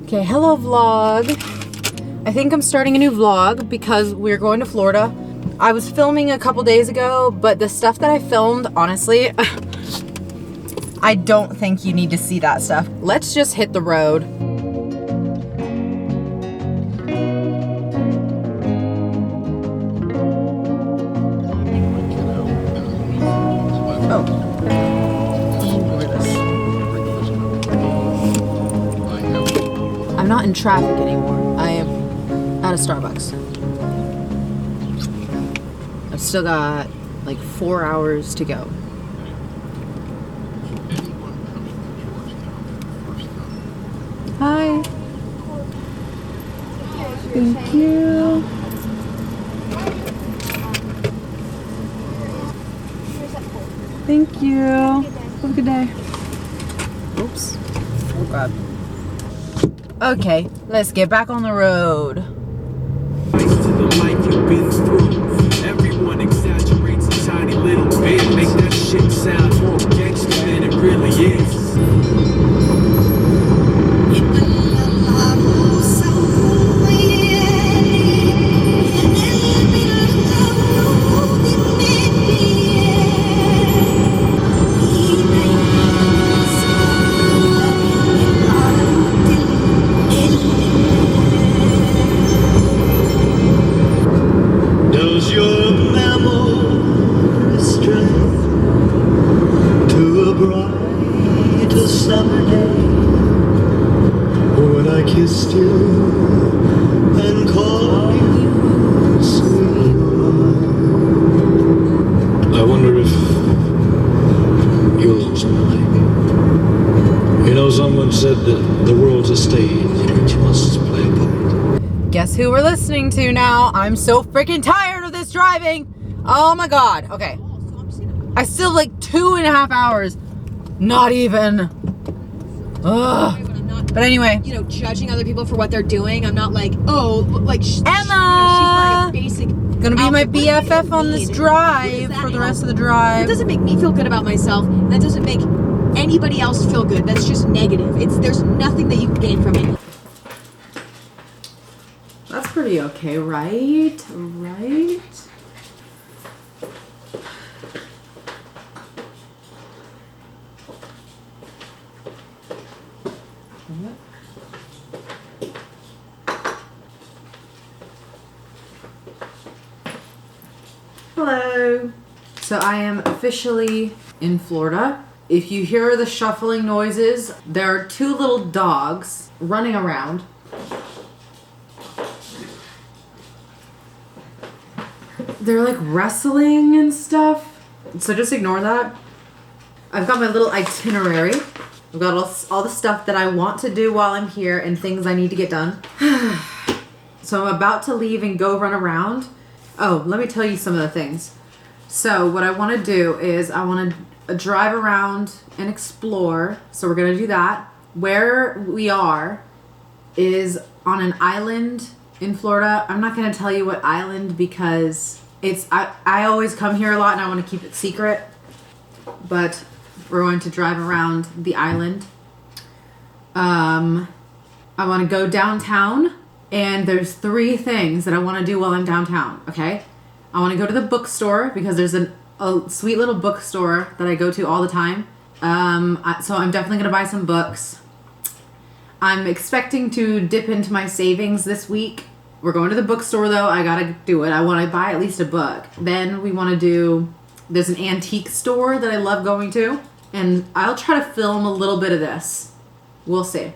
Okay, hello vlog. I think I'm starting a new vlog because we're going to Florida. I was filming a couple days ago, but the stuff that I filmed, honestly, I don't think you need to see that stuff. Let's just hit the road. Oh. I'm not in traffic anymore. I am at a Starbucks. I've still got like 4 hours to go. Hi. Thank you. Thank you. Have a good day. Oops. Oh God. Okay, let's get back on the road. Everyone exaggerates a tiny little bit, make that shit sound more gangster than it really is. Kissed you and called you sweetheart. I wonder if you'll lose mine. You know, someone said that the world's a stage in which you must play a part. Guess who we're listening to now? I'm so freaking tired of this driving. Oh my God. Okay. I still have like 2.5 hours. Not even. Ugh. But anyway, you know, judging other people for what they're doing. I'm not like, oh, like Emma, she's wearing a basic. Gonna be my BFF on this drive for the rest of the drive. That doesn't make me feel good about myself. That doesn't make anybody else feel good. That's just negative. There's nothing that you can gain from it. That's pretty okay, right? Right? Hello. So I am officially in Florida. If you hear the shuffling noises, there are 2 little dogs running around. They're like wrestling and stuff. So just ignore that. I've got my little itinerary. I've got all the stuff that I want to do while I'm here and things I need to get done. So I'm about to leave and go run around. Oh, let me tell you some of the things. So what I want to do is I want to drive around and explore. So we're going to do that. Where we are is on an island in Florida. I'm not going to tell you what island because I always come here a lot and I want to keep it secret. But we're going to drive around the island. I want to go downtown. And there's 3 things that I want to do while I'm downtown, okay? I want to go to the bookstore because there's a sweet little bookstore that I go to all the time. So I'm definitely going to buy some books. I'm expecting to dip into my savings this week. We're going to the bookstore, though. I got to do it. I want to buy at least a book. Then we want to do... There's an antique store that I love going to. And I'll try to film a little bit of this. We'll see.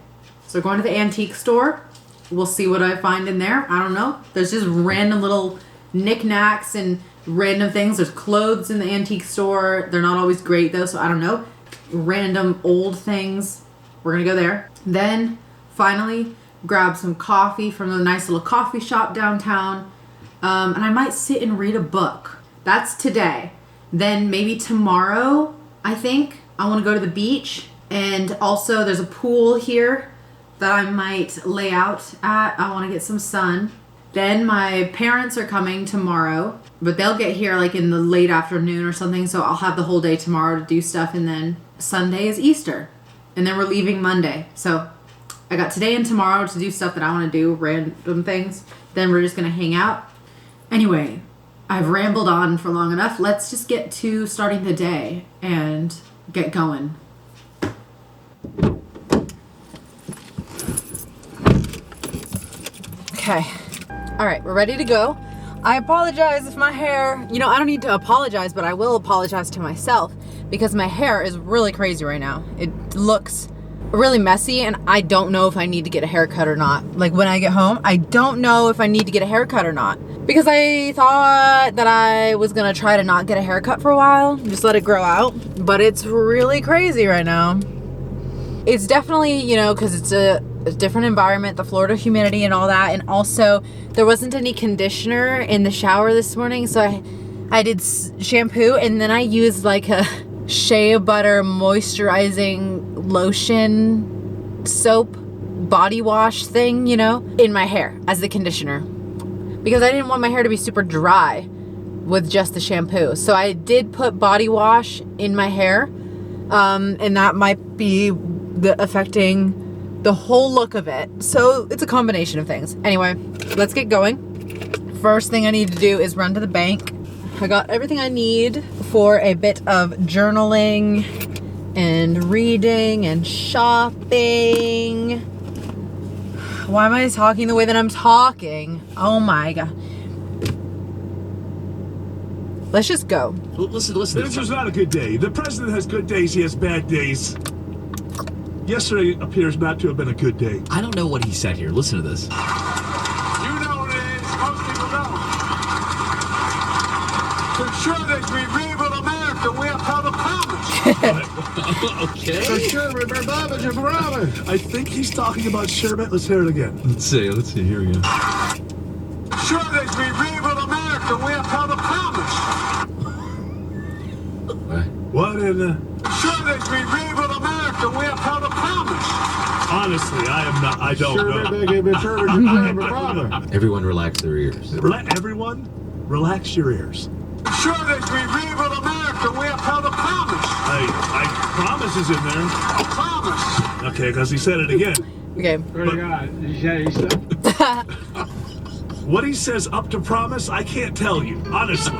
So we're going to the antique store. We'll see what I find in there. I don't know. There's just random little knickknacks and random things. There's clothes in the antique store. They're not always great though, so I don't know. Random old things. We're gonna go there. Then finally grab some coffee from the nice little coffee shop downtown. And I might sit and read a book. That's today. Then maybe tomorrow, I think, I wanna go to the beach. And also there's a pool here that I might lay out at. I want to get some sun. Then my parents are coming tomorrow, but they'll get here like in the late afternoon or something, so I'll have the whole day tomorrow to do stuff, and then Sunday is Easter. And then we're leaving Monday. So I got today and tomorrow to do stuff that I want to do, random things. Then we're just going to hang out. Anyway, I've rambled on for long enough. Let's just get to starting the day and get going. Okay. All right, we're ready to go. I apologize if my hair, I don't need to apologize, but I will apologize to myself because my hair is really crazy right now. It looks really messy and I don't know if I need to get a haircut or not. Like when I get home, I don't know if I need to get a haircut or not because I thought that I was gonna try to not get a haircut for a while, just let it grow out, but it's really crazy right now. It's definitely, because it's a different environment, the Florida humidity and all that, and also there wasn't any conditioner in the shower this morning, so I did shampoo and then I used like a shea butter moisturizing lotion soap body wash thing, in my hair as the conditioner because I didn't want my hair to be super dry with just the shampoo. So I did put body wash in my hair, and that might be affecting the whole look of it. So it's a combination of things. Anyway, let's get going. First thing I need to do is run to the bank. I got everything I need for a bit of journaling and reading and shopping. Why am I talking the way that I'm talking? Oh my God. Let's just go. Listen. This was not a good day. The president has good days, he has bad days. Yesterday appears not to have been a good day. I don't know what he said here. Listen to this. You know what it is. Most people don't. To ensure that we rebuild America, we have held a promise. Okay. I think he's talking about sherbet. Let's hear it again. Let's see. Here we go. Sure that we rebuild America, we have held a promise. What in the... Sure that we rebuild America, we have held a promise. Honestly, I don't know. Everyone relax their ears. Everyone, relax your ears. Sure that we rebuild America, we have held a promise. I promise is in there. A promise. Okay, because he said it again. Okay. What he says up to promise, I can't tell you, honestly.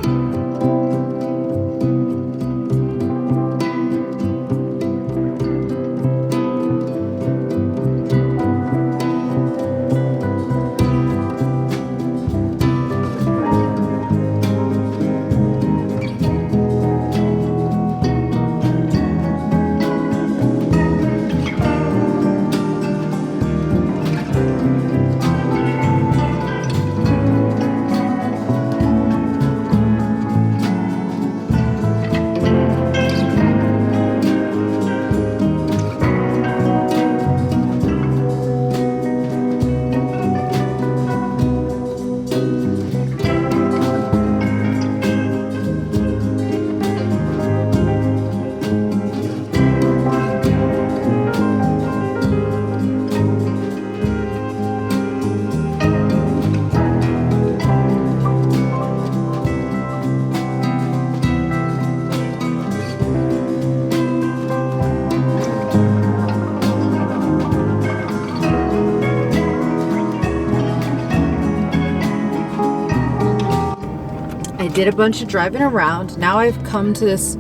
Did a bunch of driving around. Now I've come to this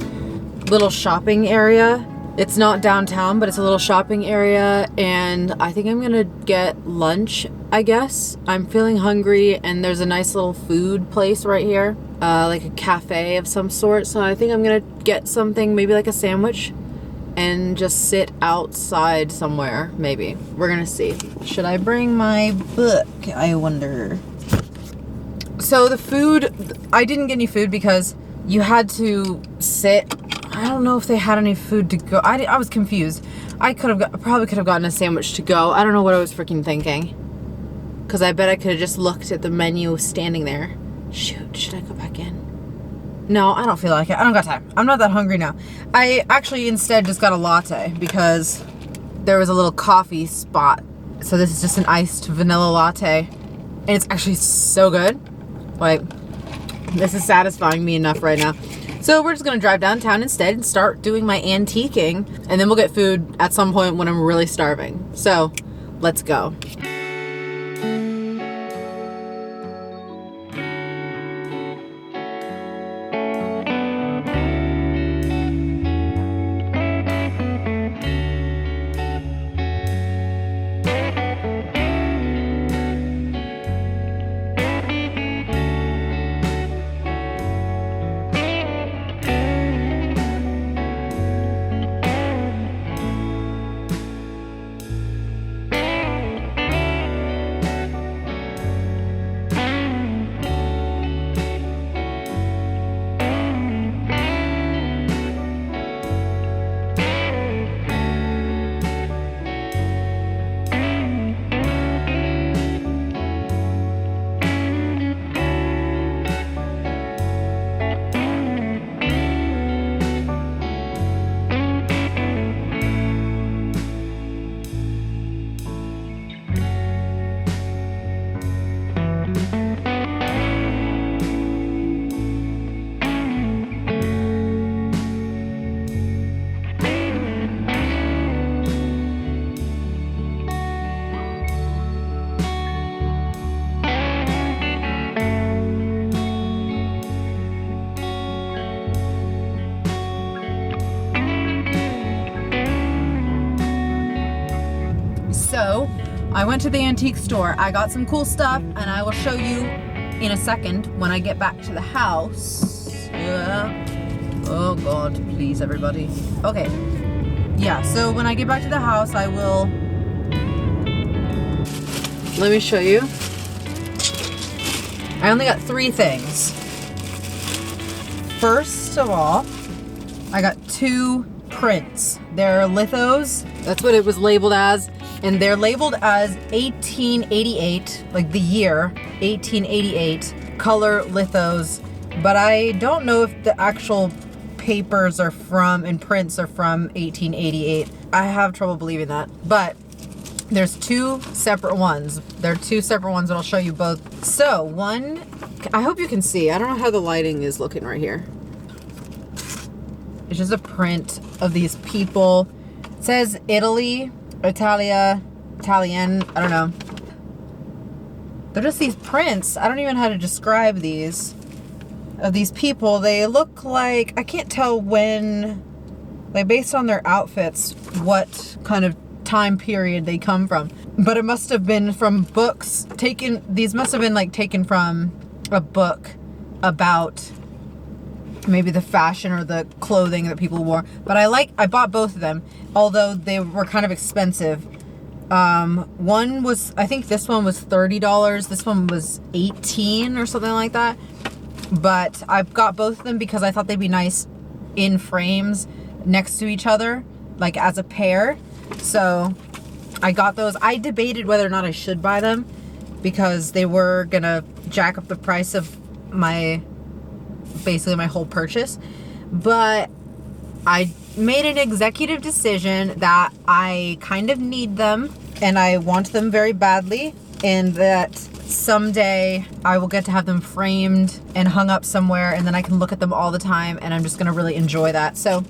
little shopping area. It's not downtown, but it's a little shopping area, and I think I'm gonna get lunch, I guess. I'm feeling hungry, and there's a nice little food place right here, like a cafe of some sort. So I think I'm gonna get something, maybe like a sandwich, and just sit outside somewhere, maybe. We're gonna see. Should I bring my book, I wonder? So the food, I didn't get any food because you had to sit. I don't know if they had any food to go. I was confused. I probably could have gotten a sandwich to go. I don't know what I was freaking thinking. Because I bet I could have just looked at the menu standing there. Shoot, should I go back in? No, I don't feel like it. I don't got time. I'm not that hungry now. I actually instead just got a latte because there was a little coffee spot. So this is just an iced vanilla latte. And it's actually so good. Like, this is satisfying me enough right now. So we're just gonna drive downtown instead and start doing my antiquing, and then we'll get food at some point when I'm really starving. So Let's go. So, I went to the antique store. I got some cool stuff, and I will show you in a second when I get back to the house. Oh God, please everybody. Okay. Yeah, so when I get back to the house, I will... Let me show you. I only got 3 things. First of all, I got 2 prints. They're lithos. That's what it was labeled as. And they're labeled as 1888, like the year, 1888, color lithos. But I don't know if the actual papers are from, and prints are from 1888. I have trouble believing that. But there's 2 separate ones. There are 2 separate ones, and I'll show you both. So, one, I hope you can see. I don't know how the lighting is looking right here. It's just a print of these people. It says Italy. Italian, I don't know. They're just these prints. I don't even know how to describe these. Of these people. They look like, I can't tell when, like based on their outfits, what kind of time period they come from. But it must have been from books taken, these must have been like taken from a book about maybe the fashion or the clothing that people wore. But I bought both of them, although they were kind of expensive. One was, I think this one was $30. This one was $18 or something like that. But I got both of them because I thought they'd be nice in frames next to each other, like as a pair. So I got those. I debated whether or not I should buy them because they were gonna jack up the price of basically my whole purchase. But I made an executive decision that I kind of need them and I want them very badly, and that someday I will get to have them framed and hung up somewhere, and then I can look at them all the time, and I'm just gonna really enjoy that. So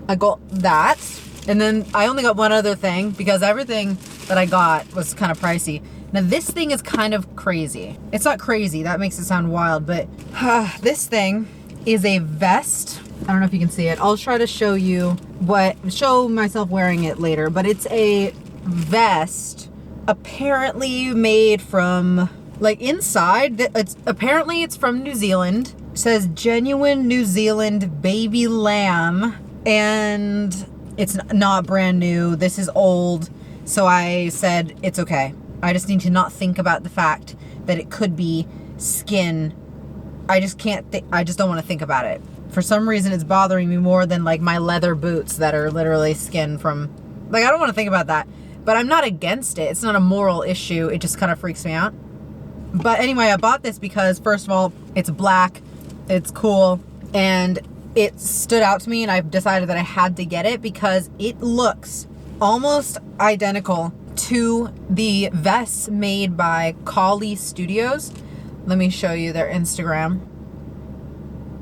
I got that, and then I only got one other thing because everything that I got was kind of pricey. Now this thing is kind of crazy. It's not crazy, that makes it sound wild, but this thing is a vest. I don't know if you can see it. I'll try to show myself wearing it later, but it's a vest apparently made from, like inside, it's from New Zealand. It says genuine New Zealand baby lamb, and it's not brand new. This is old. So I said, it's okay. I just need to not think about the fact that it could be skin. I just don't want to think about it. For some reason, it's bothering me more than like my leather boots that are literally skin from, like, I don't want to think about that. But I'm not against it. It's not a moral issue. It just kind of freaks me out. But anyway, I bought this because, first of all, it's black, it's cool, and it stood out to me, and I've decided that I had to get it because it looks almost identical to the vests made by Collie Studios. Let me show you their Instagram.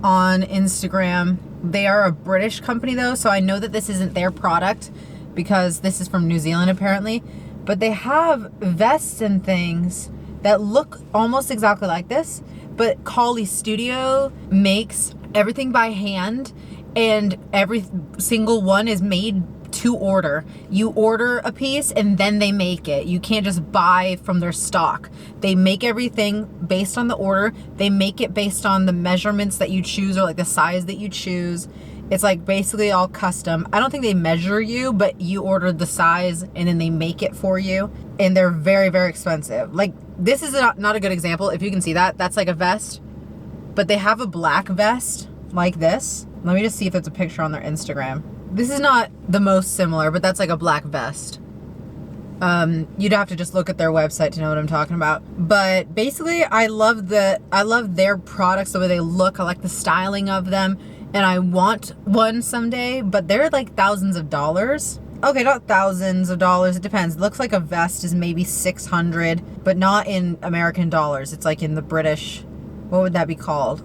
On Instagram, they are a British company though, so I know that this isn't their product because this is from New Zealand apparently. but they have vests and things that look almost exactly like this, but Collie Studio makes everything by hand, and every single one is made to order. You order a piece and then they make it. You can't just buy from their stock. They make everything based on the order. They make it based on the measurements that you choose, or like the size that you choose. It's like basically all custom. I don't think they measure you, but you order the size and then they make it for you. And they're very, very expensive. Like, this is not a good example. If you can see that, that's like a vest. But they have a black vest like this. Let me just see if it's a picture on their Instagram. This is not the most similar, but that's like a black vest. You'd have to just look at their website to know what I'm talking about. But basically, I love their products, the way they look. I like the styling of them, and I want one someday, but they're like thousands of dollars. Okay, not thousands of dollars, it depends. It looks like a vest is maybe 600, but not in American dollars. It's like in the British, what would that be called?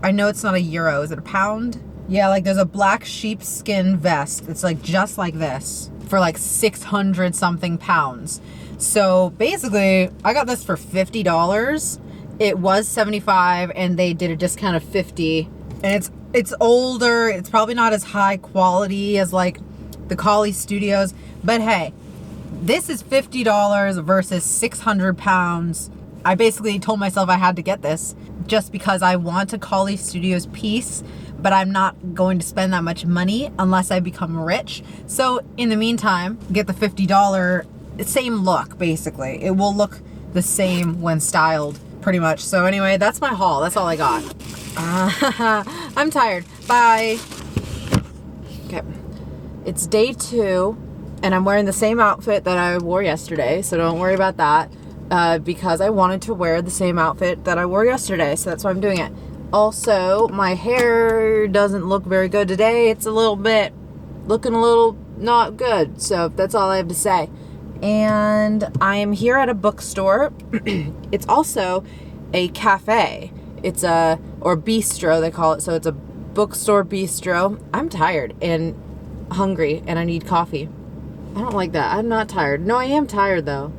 I know it's not a euro. Is it a pound? Yeah, like there's a black sheepskin vest. It's like just like this for like 600 something pounds. So basically, I got this for $50. It was $75 and they did a discount of $50. And it's older. It's probably not as high quality as like the Collie Studios. But hey, this is $50 versus 600 pounds. I basically told myself I had to get this just because I want a Collie Studios piece, but I'm not going to spend that much money unless I become rich. So in the meantime, get the $50, same look basically. It will look the same when styled pretty much. So anyway, that's my haul. That's all I got. I'm tired. Bye. Okay. It's day 2 and I'm wearing the same outfit that I wore yesterday. So don't worry about that. Because I wanted to wear the same outfit that I wore yesterday, so that's why I'm doing it. Also, my hair doesn't look very good today. It's looking a little not good, so that's all I have to say. And I am here at a bookstore. It's also a cafe. It's or bistro they call it, so it's a bookstore bistro. I'm tired and hungry and I need coffee. I don't like that. I'm not tired. No, I am tired though.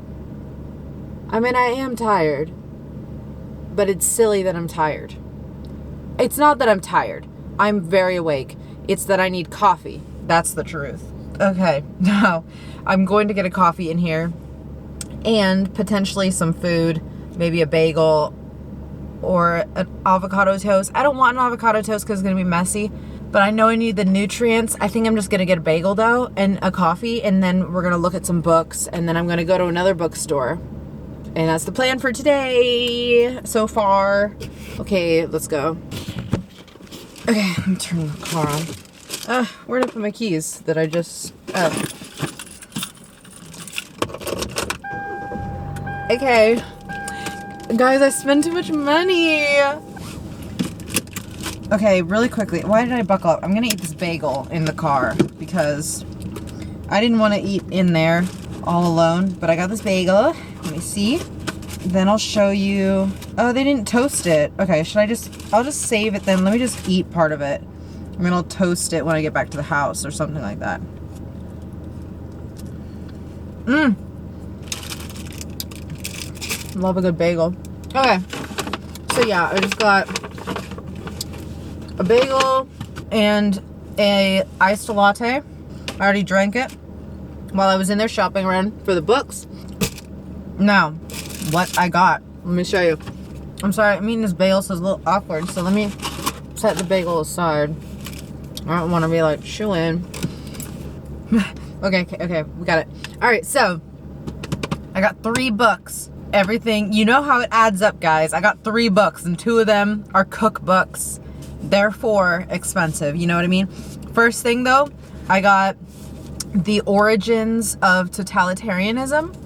I mean, I am tired, but it's silly that I'm tired. It's not that I'm tired. I'm very awake. It's that I need coffee. That's the truth. Okay, now I'm going to get a coffee in here and potentially some food, maybe a bagel or an avocado toast. I don't want an avocado toast because it's going to be messy, but I know I need the nutrients. I think I'm just going to get a bagel though and a coffee, and then we're going to look at some books, and then I'm going to go to another bookstore. And that's the plan for today so far. Okay, let's go. Okay, let me turn the car on. Where did I put my keys that I just... Okay. Guys, I spend too much money. Okay, really quickly. Why did I buckle up? I'm going to eat this bagel in the car because I didn't want to eat in there all alone, but I got this bagel. Let me see. Then I'll show you. Oh, they didn't toast it. Okay, I'll just save it then. Let me just eat part of it. And then I'll toast it when I get back to the house or something like that. Love a good bagel. Okay. So yeah, I just got a bagel and a iced latte. I already drank it while I was in there shopping around for the books. Now, what I got. Let me show you. I'm sorry, I'm eating this bagel, so it's a little awkward. So let me set the bagel aside. I don't want to be like, shoo in. Okay, we got it. All right, so I got 3 books. Everything, you know how it adds up, guys. I got 3 books, and 2 of them are cookbooks. Therefore, expensive. You know what I mean? First thing, though, I got The Origins of Totalitarianism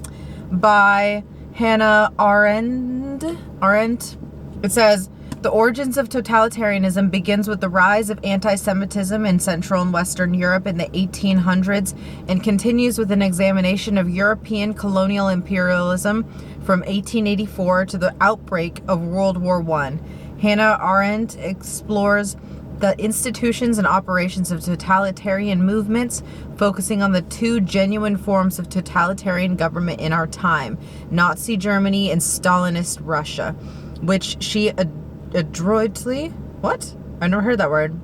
by Hannah Arendt. It says, the origins of totalitarianism begins with the rise of anti-Semitism in Central and Western Europe in the 1800s and continues with an examination of European colonial imperialism from 1884 to the outbreak of World War I. Hannah Arendt explores the institutions and operations of totalitarian movements, focusing on the two genuine forms of totalitarian government in our time, Nazi Germany and Stalinist Russia, which she adroitly, what? I never heard that word.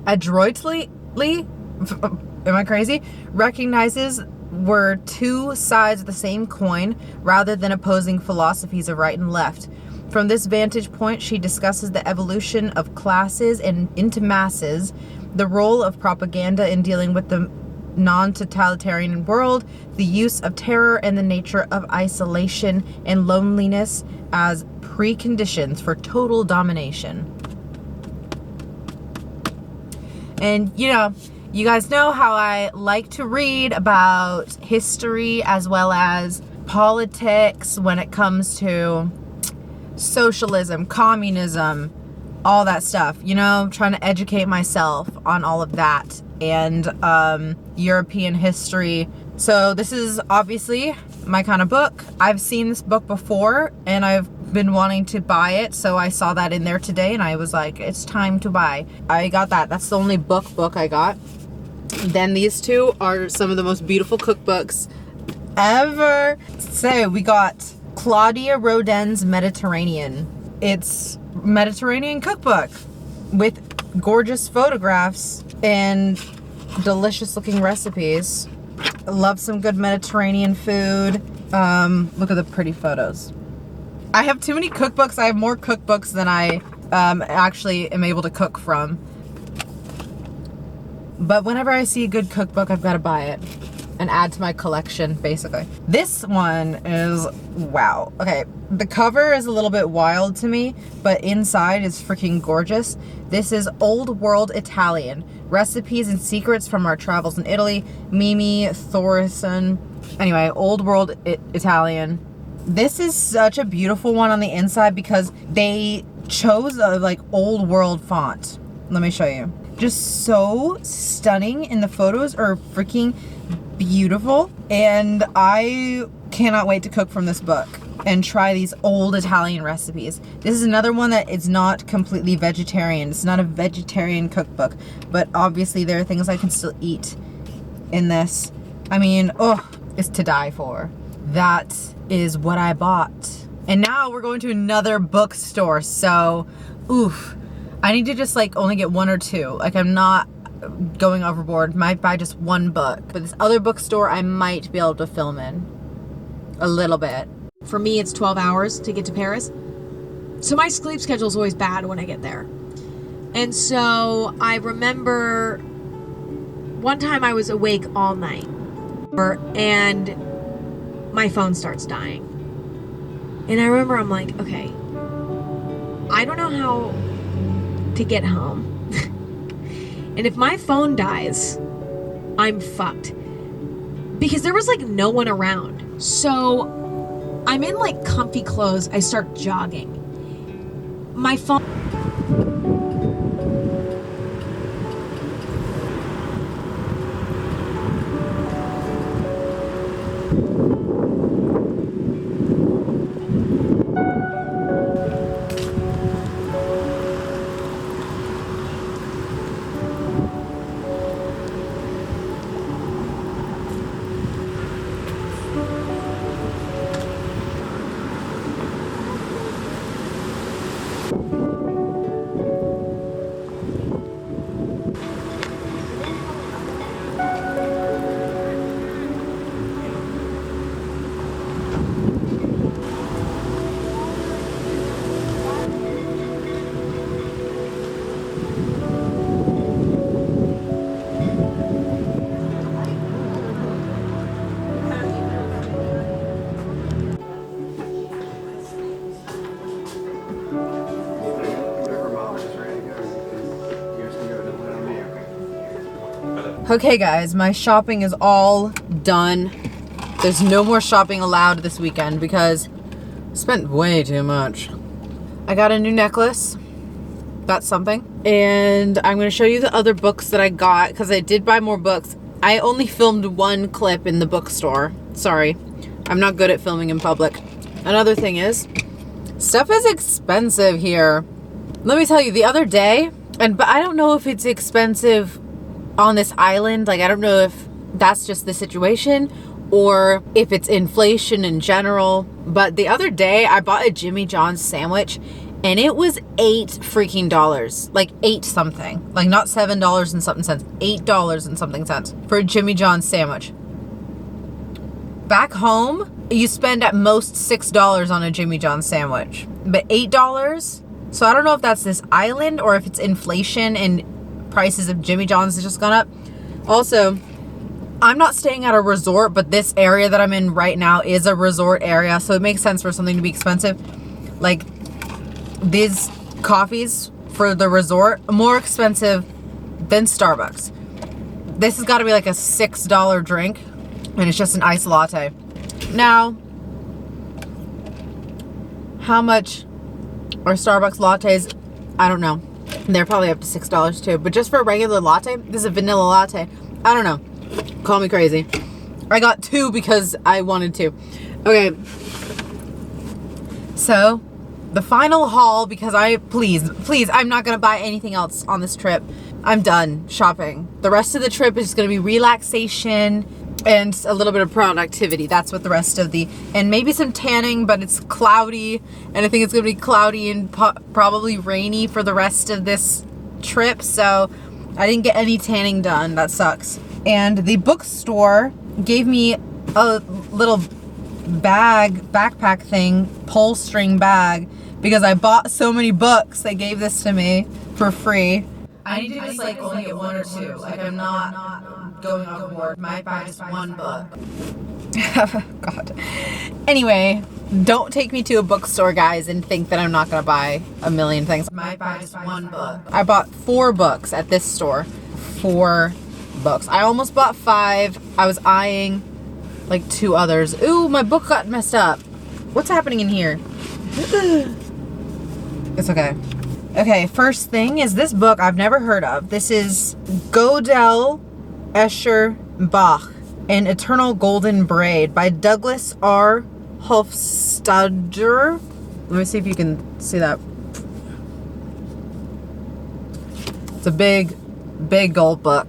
Adroitly, am I crazy? Recognizes were two sides of the same coin rather than opposing philosophies of right and left. From this vantage point, she discusses the evolution of classes and into masses, the role of propaganda in dealing with the non-totalitarian world, the use of terror, and the nature of isolation and loneliness as preconditions for total domination. And, you know, you guys know how I like to read about history as well as politics when it comes to socialism, communism, all that stuff, you know, trying to educate myself on all of that, and European history. So this is obviously my kind of book. I've seen this book before and I've been wanting to buy it, so I saw that in there today and I was like, it's time to buy. I got that. That's the only book I got. Then these two are some of the most beautiful cookbooks ever. So we got Claudia Rodin's Mediterranean. It's Mediterranean cookbook with gorgeous photographs and delicious looking recipes. I love some good Mediterranean food. Look at the pretty photos. I have too many cookbooks. I have more cookbooks than I actually am able to cook from. But whenever I see a good cookbook, I've got to buy it and add to my collection, basically. This one is, wow. Okay, the cover is a little bit wild to me, but inside is freaking gorgeous. This is Old World Italian, recipes and secrets from our travels in Italy. Mimi Thorson. Anyway, Old World Italian. This is such a beautiful one on the inside because they chose a like old world font. Let me show you. Just so stunning, and the photos are freaking beautiful, and I cannot wait to cook from this book and try these old Italian recipes. This is another one that is not completely vegetarian. It's not a vegetarian cookbook, but obviously there are things I can still eat in this. I mean, oh, it's to die for. That is what I bought. And now we're going to another bookstore, so oof. I need to just like only get one or two. Like, I'm not going overboard. Might buy just one book. But this other bookstore I might be able to film in a little bit. For me, it's 12 hours to get to Paris. So my sleep schedule is always bad when I get there. And so I remember one time I was awake all night and my phone starts dying. And I remember I'm like, okay, I don't know how to get home. And if my phone dies, I'm fucked. Because there was like no one around. So I'm in like comfy clothes. I start jogging. My phone... Okay guys, my shopping is all done. There's no more shopping allowed this weekend because I spent way too much. I got a new necklace. That's something. And I'm going to show you the other books that I got because I did buy more books. I only filmed one clip in the bookstore. Sorry. I'm not good at filming in public. Another thing is, stuff is expensive here. Let me tell you, the other day, But I don't know if it's expensive on this island. Like, I don't know if that's just the situation or if it's inflation in general. But the other day I bought a Jimmy John's sandwich and it was $8 freaking dollars. Like 8 something. Like not $7 and something cents. $8 and something cents for a Jimmy John's sandwich. Back home, you spend at most $6 on a Jimmy John's sandwich. But $8? So I don't know if that's this island or if it's inflation and prices of Jimmy John's has just gone up. Also, I'm not staying at a resort, but this area that I'm in right now is a resort area, so it makes sense for something to be expensive. Like, these coffees for the resort are more expensive than Starbucks. This has got to be like a $6 drink, and it's just an iced latte. Now, how much are Starbucks lattes? I don't know. They're probably up to $6 too. But just for a regular latte, this is a vanilla latte. I don't know. Call me crazy. I got 2 because I wanted to. Okay. So, the final haul, because please, I'm not going to buy anything else on this trip. I'm done shopping. The rest of the trip is going to be relaxation and a little bit of productivity. That's what the rest of and maybe some tanning, but it's cloudy, and I think it's going to be cloudy and probably rainy for the rest of this trip, so I didn't get any tanning done. That sucks. And the bookstore gave me a little backpack thing, pull string bag, because I bought so many books. They gave this to me for free. I need to just like only get 1 or 2. Like, I'm not going overboard. Might buy just 1 book. God. Anyway, don't take me to a bookstore, guys, and think that I'm not gonna buy a million things. Might buy just 1 book. I bought 4 books at this store. 4 books. I almost bought 5. I was eyeing like 2 others. Ooh, my book got messed up. What's happening in here? It's okay. Okay, first thing is this book I've never heard of. This is Gödel, Escher, Bach, An Eternal Golden Braid by Douglas R. Hofstadter. Let me see if you can see that. It's a big gold book.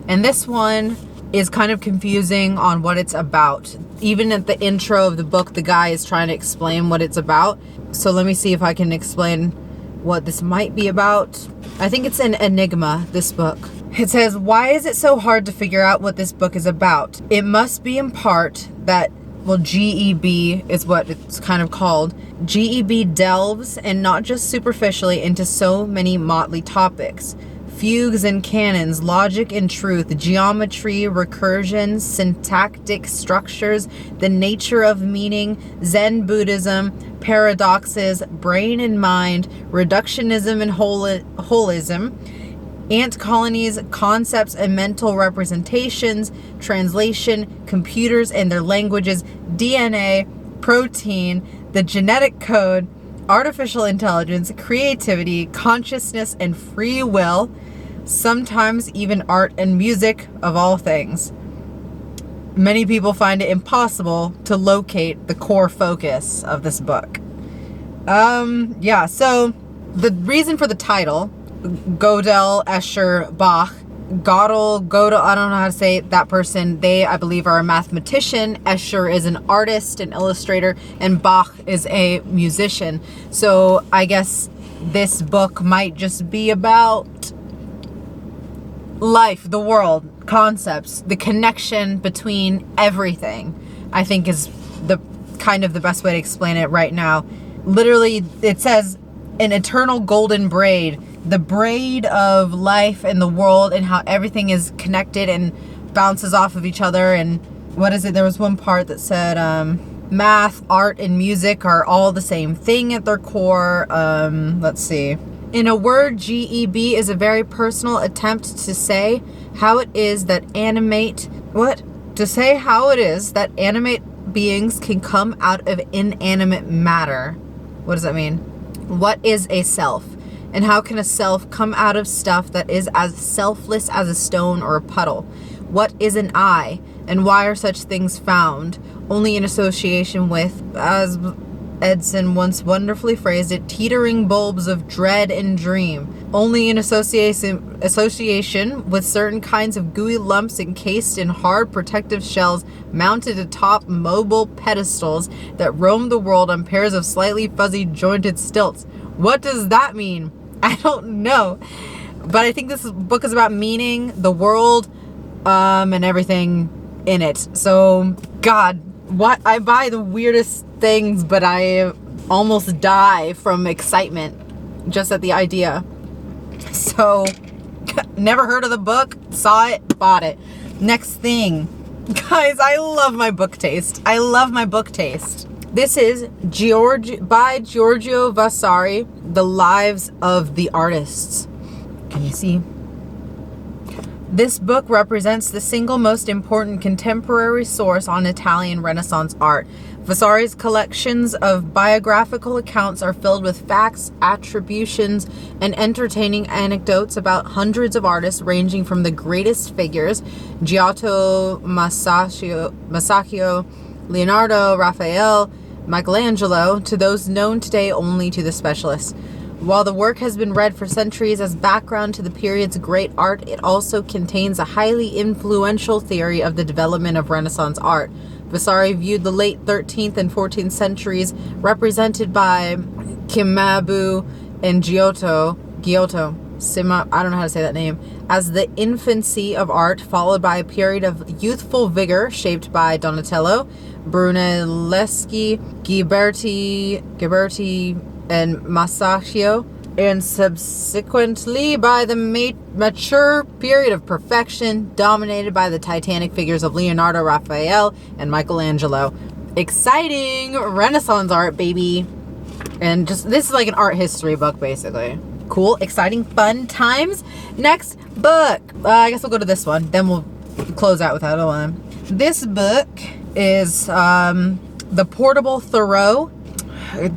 And this one is kind of confusing on what it's about. Even at the intro of the book, the guy is trying to explain what it's about. So let me see if I can explain what this might be about. I think it's an enigma, this book. It says, why is it so hard to figure out what this book is about? It must be in part that, well, GEB is what it's kind of called. GEB delves, and not just superficially, into so many motley topics. Fugues and canons, logic and truth, geometry, recursion, syntactic structures, the nature of meaning, Zen Buddhism, paradoxes, brain and mind, reductionism and holism, ant colonies, concepts and mental representations, translation, computers and their languages, DNA, protein, the genetic code, artificial intelligence, creativity, consciousness and free will, sometimes even art and music, of all things. Many people find it impossible to locate the core focus of this book. Yeah, so the reason for the title, Gödel, Escher, Bach, Gödel, I don't know how to say it, that person. They, I believe, are a mathematician. Escher is an artist, an illustrator, and Bach is a musician. So I guess this book might just be about life, the world, concepts, the connection between everything, I think is the kind of the best way to explain it right now. Literally, it says an eternal golden braid, the braid of life and the world and how everything is connected and bounces off of each other. And what is it? There was one part that said math, art, and music are all the same thing at their core. Let's see. In a word, GEB is a very personal attempt to say how it is that animate beings can come out of inanimate matter. What does that mean? What is a self? And how can a self come out of stuff that is as selfless as a stone or a puddle? What is an I? And why are such things found only in association with, as Edson once wonderfully phrased it, teetering bulbs of dread and dream, only in association with certain kinds of gooey lumps encased in hard protective shells mounted atop mobile pedestals that roam the world on pairs of slightly fuzzy jointed stilts. What does that mean? I don't know. But I think this book is about meaning, the world, and everything in it. So, God, what I buy the weirdest things, but I almost die from excitement just at the idea. So, never heard of the book, saw it, bought it. Next thing. Guys, I love my book taste. I love my book taste. This is by Giorgio Vasari, The Lives of the Artists. Can you see? This book represents the single most important contemporary source on Italian Renaissance art. Vasari's collections of biographical accounts are filled with facts, attributions, and entertaining anecdotes about hundreds of artists ranging from the greatest figures, Giotto, Masaccio, Leonardo, Raphael, Michelangelo, to those known today only to the specialists. While the work has been read for centuries as background to the period's great art, it also contains a highly influential theory of the development of Renaissance art. Vasari viewed the late 13th and 14th centuries, represented by Cimabue and Giotto, I don't know how to say that name, as the infancy of art, followed by a period of youthful vigor shaped by Donatello, Brunelleschi, Ghiberti, and Masaccio, and subsequently by the mature period of perfection dominated by the titanic figures of Leonardo, Raphael, and Michelangelo. Exciting Renaissance art, baby. And just, this is like an art history book, basically. Cool, exciting, fun times. Next book. I guess we'll go to this one. Then we'll close out with that one. This book is The Portable Thoreau,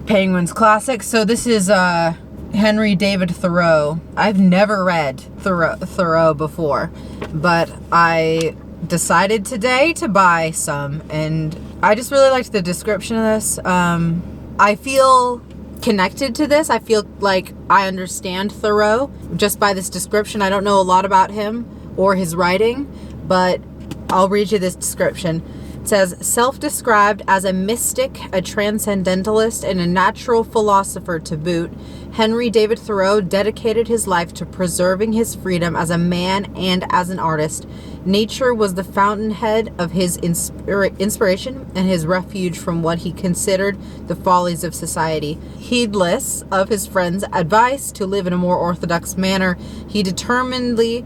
Penguin's classic. So this is Henry David Thoreau. I've never read Thoreau before, but I decided today to buy some, and I just really liked the description of this. I feel connected to this. I feel like I understand Thoreau just by this description. I don't know a lot about him or his writing, but I'll read you this description. It says, self-described as a mystic, a transcendentalist, and a natural philosopher to boot, Henry David Thoreau dedicated his life to preserving his freedom as a man and as an artist. Nature was the fountainhead of his inspiration and his refuge from what he considered the follies of society. Heedless of his friends' advice to live in a more orthodox manner, he determinedly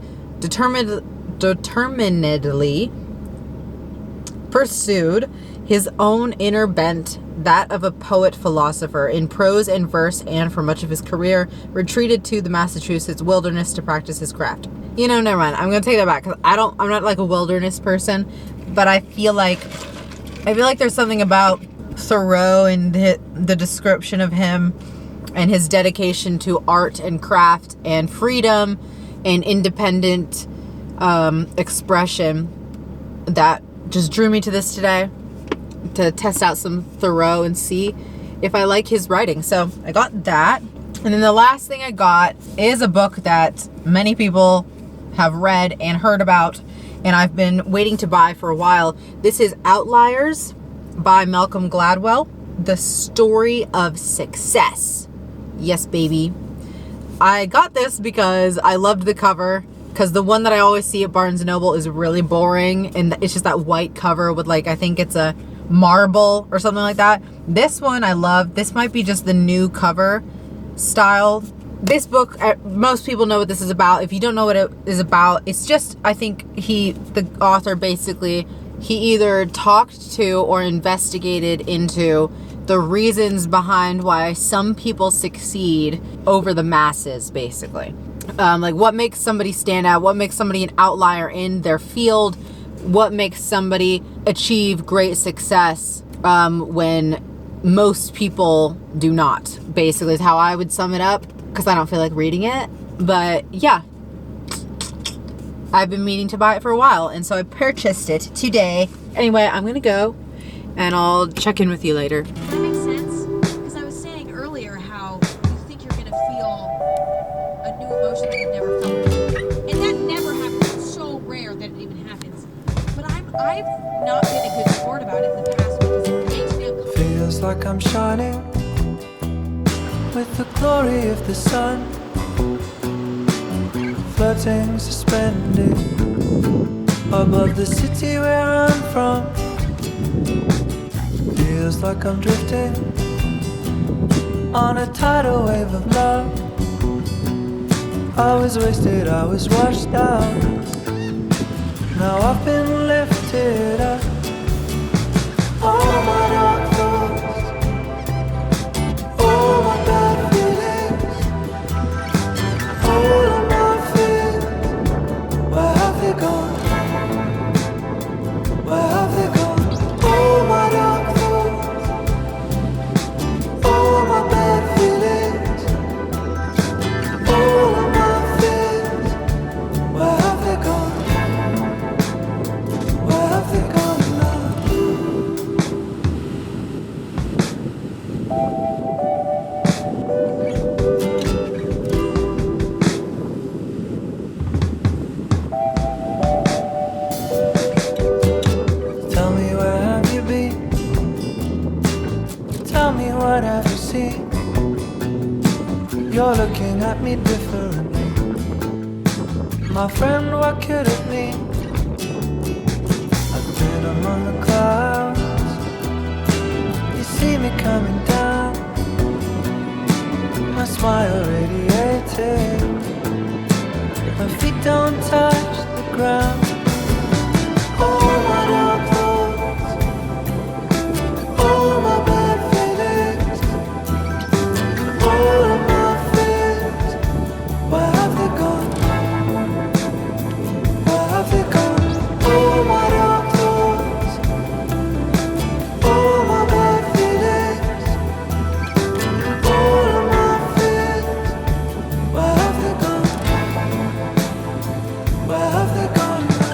pursued his own inner bent, that of a poet-philosopher. In prose and verse, and for much of his career, retreated to the Massachusetts wilderness to practice his craft. You know, never mind. I'm gonna take that back, because I'm not like a wilderness person, but I feel like there's something about Thoreau and the description of him and his dedication to art and craft and freedom and independent expression that just drew me to this today, to test out some Thoreau and see if I like his writing. So I got that. And then the last thing I got is a book that many people have read and heard about, and I've been waiting to buy for a while. This is Outliers by Malcolm Gladwell, The Story of Success. Yes, baby. I got this because I loved the cover, because the one that I always see at Barnes & Noble is really boring, and it's just that white cover with, like, I think it's a marble or something like that. This one I love. This might be just the new cover style. This book, most people know what this is about. If you don't know what it is about, it's just, I think the author basically, he either talked to or investigated into the reasons behind why some people succeed over the masses, basically. Like what makes somebody stand out, what makes somebody an outlier in their field, what makes somebody achieve great success when most people do not, basically is how I would sum it up, because I don't feel like reading it. But yeah, I've been meaning to buy it for a while, and so I purchased it today. Anyway, I'm gonna go and I'll check in with you later. That makes sense. feel a new emotion that you've never felt before. And that never happens. It's so rare that it even happens. But I've not been a good sport about it in the past because it makes me uncomfortable. Feels like I'm shining with the glory of the sun, floating suspended above the city where I'm from. Feels like I'm drifting on a tidal wave of love. I was wasted, I was washed out. Now I've been lifted up. All my dark thoughts, all my bad feelings, all of my fears, where have they gone? Where have they gone? All my dark thoughts, all my bad feelings, all of my fears, where have they gone? Where have they gone now? Tell me, where have you been? Tell me, what have you seen? You're looking at me differently. My friend, what could it mean? I've been among the clouds. You see me coming down. My smile radiating. My feet don't touch the ground. All my dark thoughts, all my bad feelings, all of my fears, where have they gone? Where have they gone? All my dark thoughts, all my bad feelings, all of my fears, where have they gone? Where have they gone now?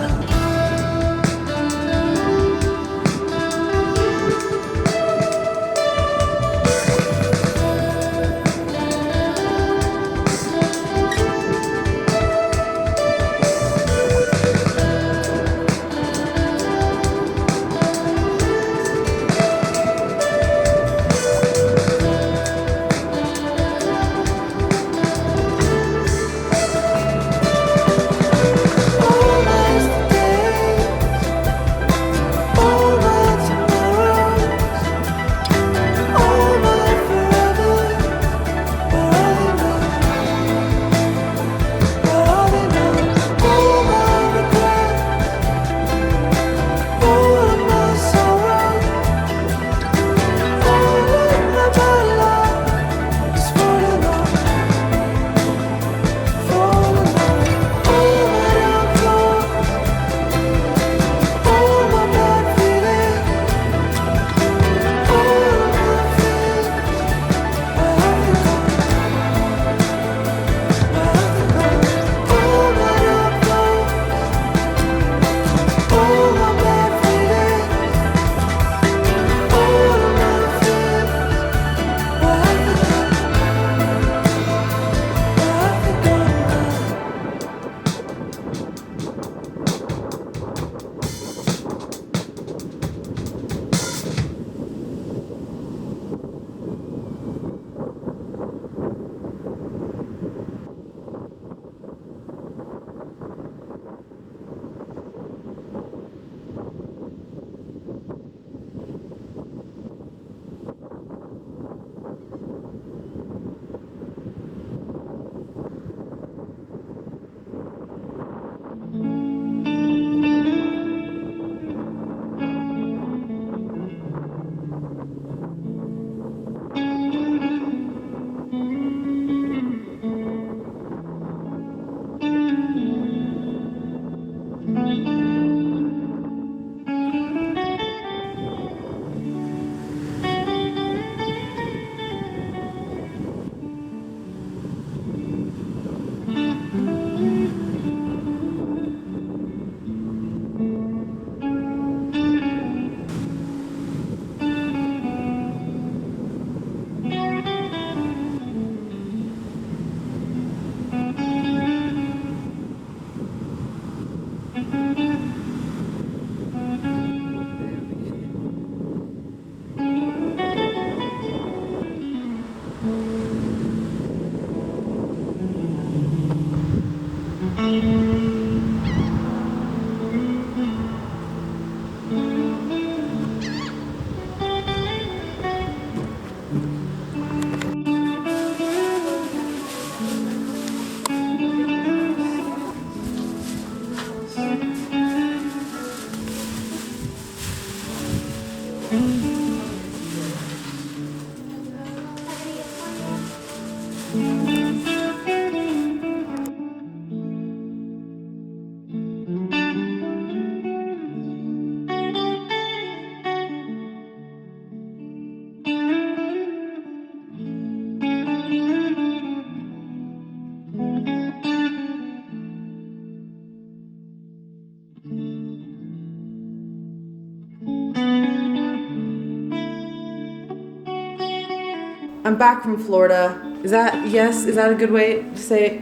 I'm back from Florida. Is that, yes, is that a good way to say it?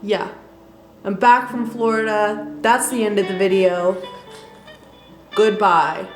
Yeah. I'm back from Florida. That's the end of the video. Goodbye.